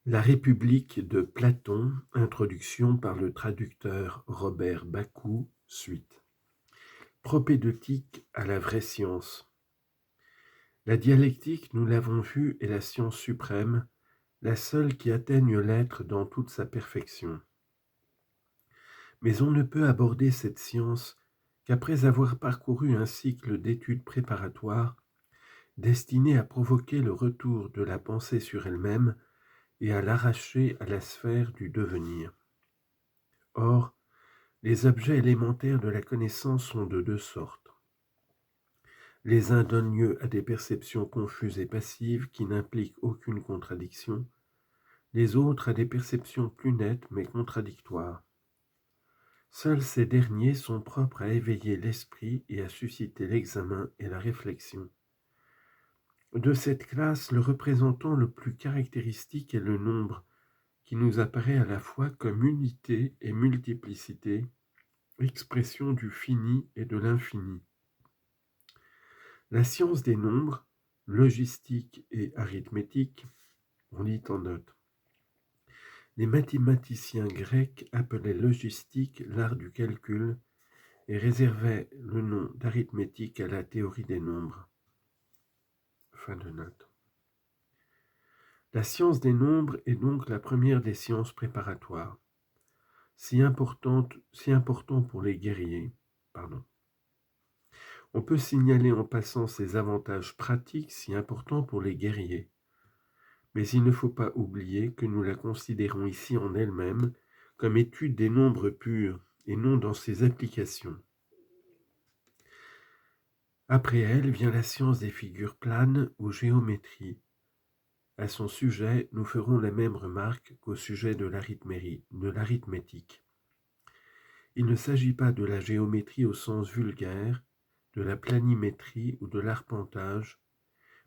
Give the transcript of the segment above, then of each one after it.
La République de Platon, introduction par le traducteur Robert Bakou, suite. Propédeutique à la vraie science. La dialectique, nous l'avons vu, est la science suprême, la seule qui atteigne l'être dans toute sa perfection. Mais on ne peut aborder cette science qu'après avoir parcouru un cycle d'études préparatoires destiné à provoquer le retour de la pensée sur elle-même et à l'arracher à la sphère du devenir. Or, les objets élémentaires de la connaissance sont de deux sortes. Les uns donnent lieu à des perceptions confuses et passives qui n'impliquent aucune contradiction, les autres à des perceptions plus nettes mais contradictoires. Seuls ces derniers sont propres à éveiller l'esprit et à susciter l'examen et la réflexion. De cette classe, le représentant le plus caractéristique est le nombre, qui nous apparaît à la fois comme unité et multiplicité, expression du fini et de l'infini. La science des nombres, logistique et arithmétique, on lit en note. Les mathématiciens grecs appelaient logistique l'art du calcul et réservaient le nom d'arithmétique à la théorie des nombres. Fin de note. La science des nombres est donc la première des sciences préparatoires, si important pour les guerriers. On peut signaler en passant ses avantages pratiques si importants pour les guerriers. Mais il ne faut pas oublier que nous la considérons ici en elle-même comme étude des nombres purs et non dans ses applications. Après elle vient la science des figures planes ou géométrie. À son sujet, nous ferons la même remarque qu'au sujet de l'arithmétique. Il ne s'agit pas de la géométrie au sens vulgaire, de la planimétrie ou de l'arpentage,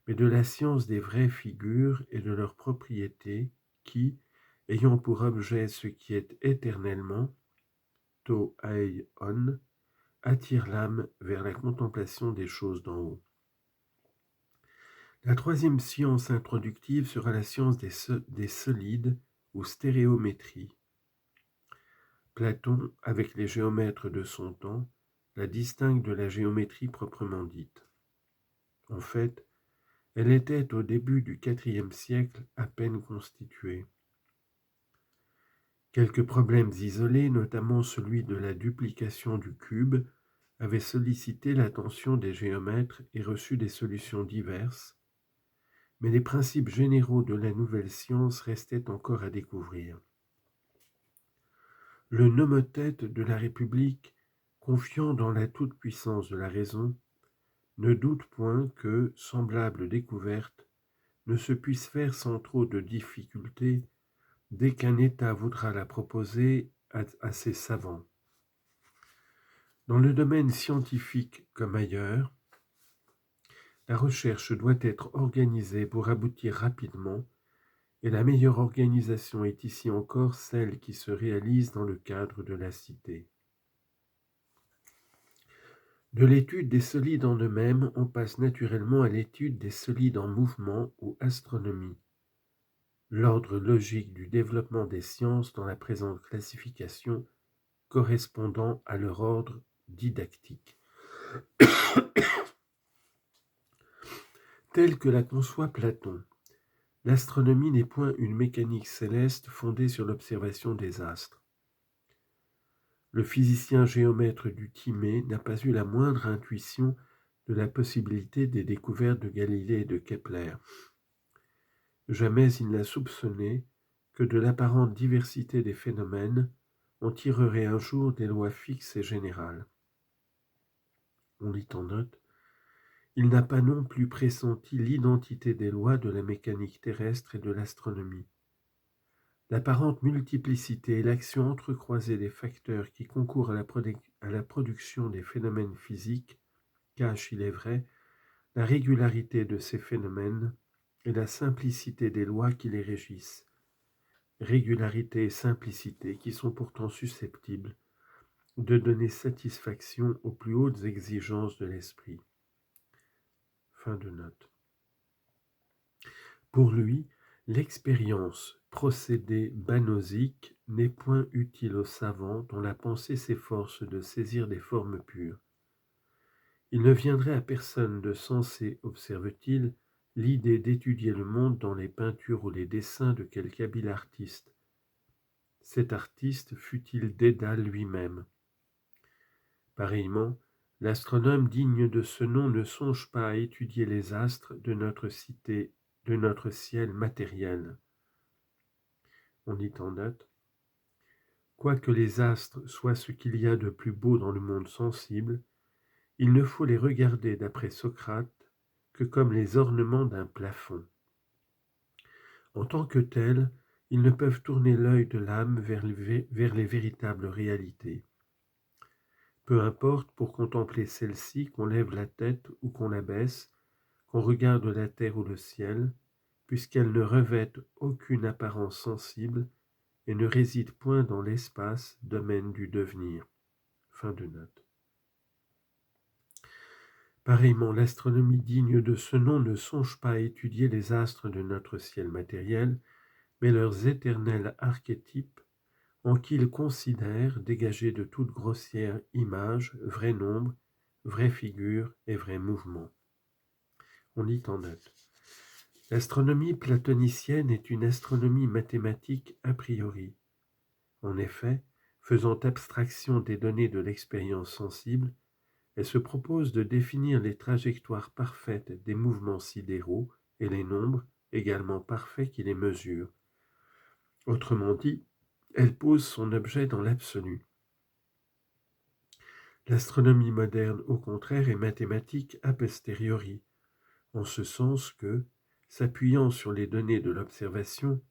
mais de la science des vraies figures et de leurs propriétés qui, ayant pour objet ce qui est éternellement, to ei on, attire l'âme vers la contemplation des choses d'en haut. La troisième science introductive sera la science des solides ou stéréométrie. Platon, avec les géomètres de son temps, la distingue de la géométrie proprement dite. En fait, elle était au début du IVe siècle à peine constituée. Quelques problèmes isolés, notamment celui de la duplication du cube, avaient sollicité l'attention des géomètres et reçu des solutions diverses, mais les principes généraux de la nouvelle science restaient encore à découvrir. Le nomothète de la République, confiant dans la toute-puissance de la raison, ne doute point que, semblable découverte, ne se puisse faire sans trop de difficulté dès qu'un État voudra la proposer à ses savants. Dans le domaine scientifique comme ailleurs, la recherche doit être organisée pour aboutir rapidement, et la meilleure organisation est ici encore celle qui se réalise dans le cadre de la cité. De l'étude des solides en eux-mêmes, on passe naturellement à l'étude des solides en mouvement ou astronomie, l'ordre logique du développement des sciences dans la présente classification correspondant à leur ordre didactique. Telle que la conçoit Platon, l'astronomie n'est point une mécanique céleste fondée sur l'observation des astres. Le physicien géomètre du Timée n'a pas eu la moindre intuition de la possibilité des découvertes de Galilée et de Kepler. Jamais il n'a soupçonné que de l'apparente diversité des phénomènes, on tirerait un jour des lois fixes et générales. On lit en note. Il n'a pas non plus pressenti l'identité des lois de la mécanique terrestre et de l'astronomie. L'apparente multiplicité et l'action entrecroisée des facteurs qui concourent à la production des phénomènes physiques cachent, il est vrai, la régularité de ces phénomènes et la simplicité des lois qui les régissent. Régularité et simplicité qui sont pourtant susceptibles de donner satisfaction aux plus hautes exigences de l'esprit. Fin de note. Pour lui, l'expérience procédé banosique n'est point utile aux savants dont la pensée s'efforce de saisir des formes pures. Il ne viendrait à personne de sensé, observe-t-il, l'idée d'étudier le monde dans les peintures ou les dessins de quelque habile artiste. Cet artiste fût-il Dédale lui-même. Pareillement, l'astronome digne de ce nom ne songe pas à étudier les astres de notre ciel matériel. On dit en note, quoique les astres soient ce qu'il y a de plus beau dans le monde sensible, il ne faut les regarder, d'après Socrate, que comme les ornements d'un plafond. En tant que tels, ils ne peuvent tourner l'œil de l'âme vers les véritables réalités. Peu importe pour contempler celle-ci qu'on lève la tête ou qu'on la baisse, qu'on regarde la terre ou le ciel, puisqu'elles ne revêtent aucune apparence sensible et ne résident point dans l'espace, domaine du devenir. Fin de note. Pareillement, l'astronomie digne de ce nom ne songe pas à étudier les astres de notre ciel matériel, mais leurs éternels archétypes, en qu'ils considèrent, dégagés de toute grossière image, vrai nombre, vraie figure et vrai mouvement. On lit en note. L'astronomie platonicienne est une astronomie mathématique a priori. En effet, faisant abstraction des données de l'expérience sensible, elle se propose de définir les trajectoires parfaites des mouvements sidéraux et les nombres également parfaits qui les mesurent. Autrement dit, elle pose son objet dans l'absolu. L'astronomie moderne, au contraire, est mathématique a posteriori, en ce sens que, s'appuyant sur les données de l'observation,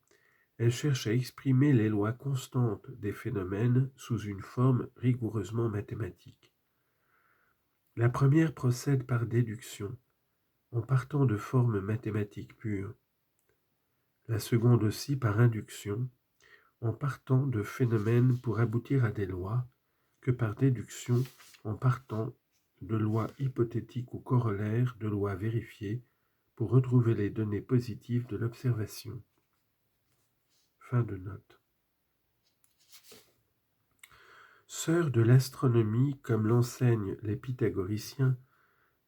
elle cherche à exprimer les lois constantes des phénomènes sous une forme rigoureusement mathématique. La première procède par déduction, en partant de formes mathématiques pures. La seconde aussi par induction, en partant de phénomènes pour aboutir à des lois, que par déduction, en partant de lois hypothétiques ou corollaires de lois vérifiées pour retrouver les données positives de l'observation. Fin de note. Sœur de l'astronomie, comme l'enseignent les pythagoriciens,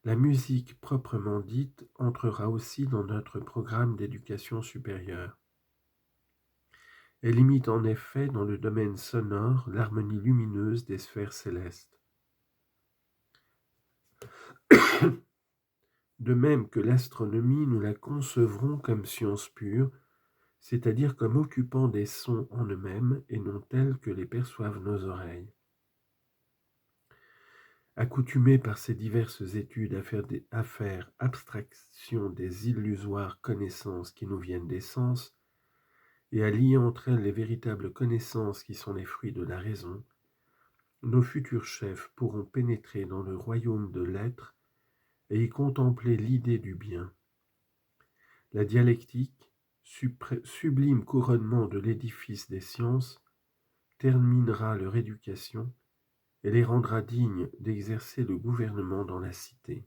la musique proprement dite entrera aussi dans notre programme d'éducation supérieure. Elle imite en effet dans le domaine sonore l'harmonie lumineuse des sphères célestes. De même que l'astronomie, nous la concevrons comme science pure, c'est-à-dire comme occupant des sons en eux-mêmes et non tels que les perçoivent nos oreilles. Accoutumés par ces diverses études à faire abstraction des illusoires connaissances qui nous viennent des sens, et à lier entre elles les véritables connaissances qui sont les fruits de la raison, nos futurs chefs pourront pénétrer dans le royaume de l'être et y contempler l'idée du bien. La dialectique, sublime couronnement de l'édifice des sciences, terminera leur éducation et les rendra dignes d'exercer le gouvernement dans la cité.